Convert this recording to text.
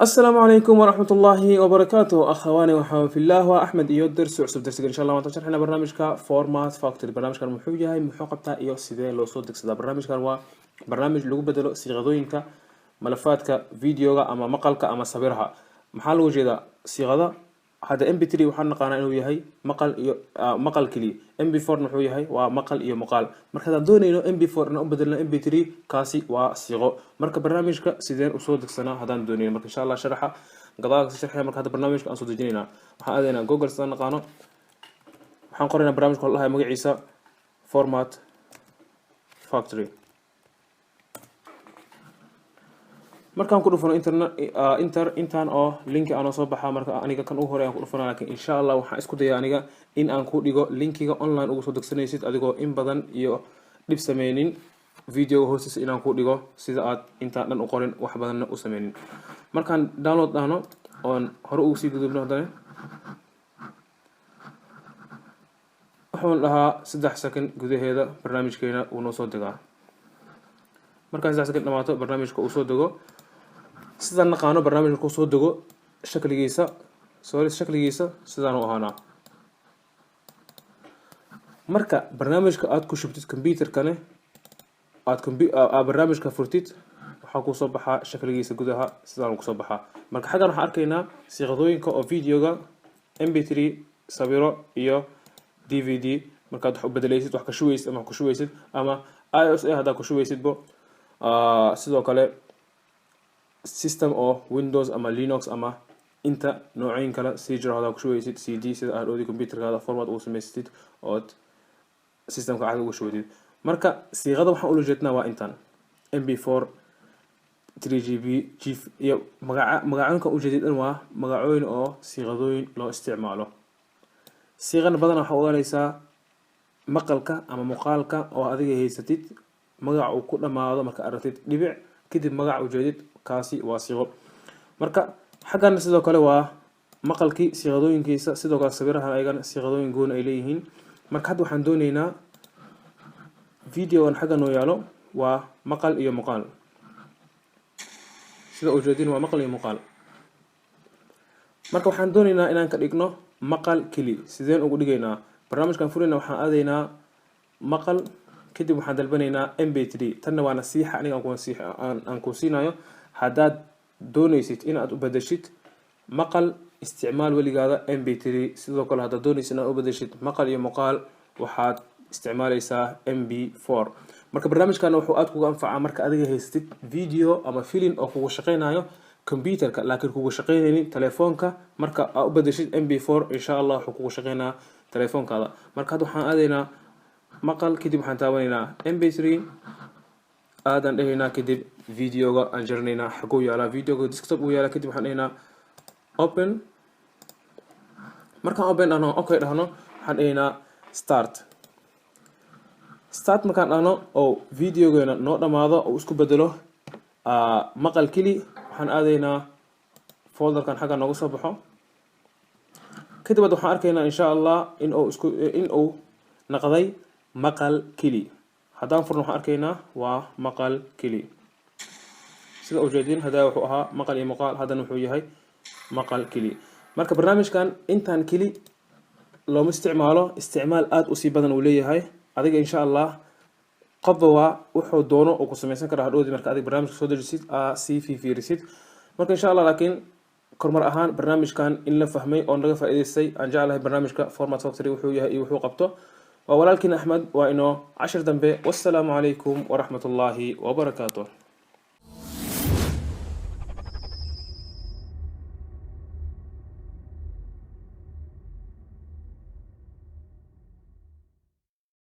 السلام عليكم ورحمة الله وبركاته أخواني وأخواني في الله وأحمد إيو درس وعصب درس إن شاء الله وانتو شرحنا برنامج فورمات فاكتوري برنامج كان محو yahay muxuu qabtaa iyo sidee loo soo degsadaa barnaamijkan waa barnaamij lagu bedelo siiqadooyinka malafaadka videoga ama maqalka ama sawiraha maxaa lagu jeedaa siiqada hada mp3 waxaan naqaanaa inuu yahay maqal iyo maqal kaliya mp4 wuxuu yahay waa maqal iyo maqal marka hadaan doonayno mp4 inaan u bedelno mp3 kaasi waa siiqo marka barnaamijka sideen u soo degsanaa hadaan doonayno marka insha Allah sharaxa gadaal ka sharxaya marka hada barnaamijka aan soo dejinayna waxaan aadaynaa google sidaan naqaano waxaan qoraynaa barnaamijka wallahi magaciisa format factory markaan ku dhufano intaan oo link aan soo baxaa marka aniga kan ugu horeeyaan ku dhufano laakiin insha Allah waxaan isku dayaa aniga in aan ku dhigo linkiga online ugu soo degsanaysid adigoo in badan iyo dib sameynin video hoostiisa inaan ku dhigo sida aad intaan dhan u qorin wax badanna u sameynin markaan download dhahno oon hore ugu sii gudubno hadana waxaan dhahaa 3 second gudaheeda barnaamijkeena uu noo soo degaa markaan 3 second dhamaato barnaamijka uu soo dego sidaan naqaano barnaamijka ku soo dego shakligiisa sidaan u ahaana marka barnaamijka aad ku shubtid computerkane aad barnaamijka furtid waxa ku soo baxaa shakligiisa gudaha sidaan ku soo baxaa marka xagan waxa arkaynaa siiqadooyinka oo videoga mp3 sawiro iyo dvd marka aad wax u bedelaysid wax ka shuwaysid ama ku shuwaysid ama iOS hada ku shuwaysid bo sidoo kale system oo Windows ama Linux ama inta noocyeen kala si jiro hada ku shuwaysid CD sida aad oodi computerkaada format uu sameystid oo systemka aad ugu shuwaysid marka siiqada waxaan u jeednaa waa intaan mp4 3gb gif iyo magacaanka u jeedin waa magacooyin oo siiqadooyin loo isticmaalo siiqan badan waxa ogaanaysaa maqalka ama muuqaalka oo adiga haysatid magac uu ku dhamaado marka aragtid dhibic kadib magac u jeedid kaasi waa siiqo marka xagan sidoo kale waa maqalkii siiqadooyinkiisa sidoo kale sawiraha ayagana siiqadooyin goon ay leeyihiin marka hadda waxaan doonaynaa videogan xagan oo yaalo waa maqal iyo muuqaal sida u jeedin waa maqal iyo muuqaal marka waxaan doonaynaa inaan ka dhigno maqal kali sideen ugu dhigaynaa barnaamijkan furina waxaan aadaynaa maqal kadib waxaan dalbanaynaa mp3 tan waa nasiixa aniga aan ku siinayo hadaad doonaysid in aad u bedeshid maqal isticmaal waligaada mp3 sidoo kale hadaad doonaysid in aad u bedeshid maqal iyo muuqaal waxaad isticmaalaysaa mp4 marka barnaamijkan wuxuu aad kugu anfacaa marka adiga haystid video ama film oo kugu shaqeynayo computerka laakiin kugu shaqeynaynin telefoonka marka aad u bedeshid mp4 insha Allah wuxuu kugu shaqeynaa telefoonkaada marka hadda waxaan aadaynaa maqal kadib waxaan taabanaynaa mp3 aadan dhahaynaa kadib videoga aan jarnaynaa xaguu yaala videoga desktop uu yaala kadib waxaan dhahaynaa open markaan open dhahno okay dhahno waxaan dhahaynaa start markaan dhahno oo videogeena noo dhamaado oo isku bedelo maqal kali waxaan aadaynaa folderkan xagga nooga soo baxo kadib waxaan arkaynaa insha Allah in uu naqday maqal kali hadaan furno waxaan arkaynaa waa maqal kali sida u jeedin hada wuxuu ahaa maqal iyo muuqaal hadan wuxuu yahay maqal kali marka barnaamijkan intaan kali loo isticmaal aad u sii badan uu leeyahay adiga insha Allah qodwa wuxuu doono oo ku sameysan kara hadhoodi marka adiga barnaamijka soo dejisid si fiirisid marka insha Allah laakiin kormar ahaan barnaamijkan in la fahmay oo naga faa'iideystay aan jecelahay barnaamijka format factory wuxuu yahay iyo wuxuu qabto وولكن أحمد وإنه 10 دنبه والسلام عليكم ورحمة الله وبركاته.